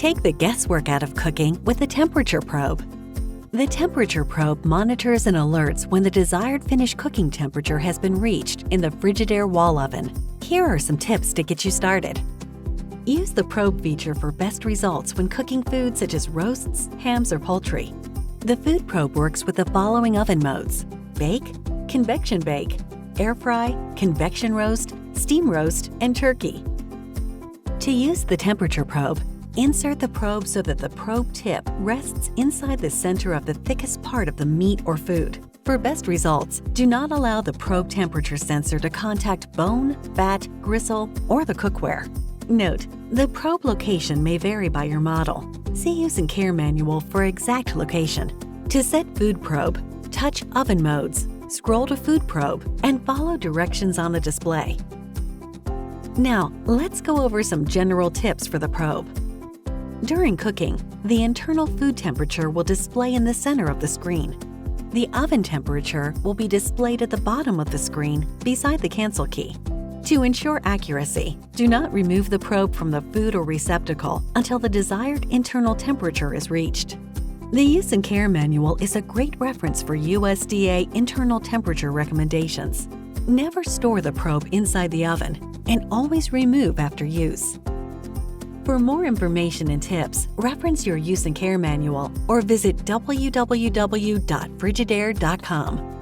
Take the guesswork out of cooking with the temperature probe. The temperature probe monitors and alerts when the desired finished cooking temperature has been reached in the Frigidaire wall oven. Here are some tips to get you started. Use the probe feature for best results when cooking foods such as roasts, hams, or poultry. The food probe works with the following oven modes: bake, convection bake, air fry, convection roast, steam roast, and turkey. To use the temperature probe, insert the probe so that the probe tip rests inside the center of the thickest part of the meat or food. For best results, do not allow the probe temperature sensor to contact bone, fat, gristle, or the cookware. Note, the probe location may vary by your model. See Use and Care Manual for exact location. To set food probe, touch Oven Modes, scroll to Food Probe, and follow directions on the display. Now, let's go over some general tips for the probe. During cooking, the internal food temperature will display in the center of the screen. The oven temperature will be displayed at the bottom of the screen beside the cancel key. To ensure accuracy, do not remove the probe from the food or receptacle until the desired internal temperature is reached. The Use and Care Manual is a great reference for USDA internal temperature recommendations. Never store the probe inside the oven and always remove after use. For more information and tips, reference your Use and Care Manual or visit www.frigidaire.com.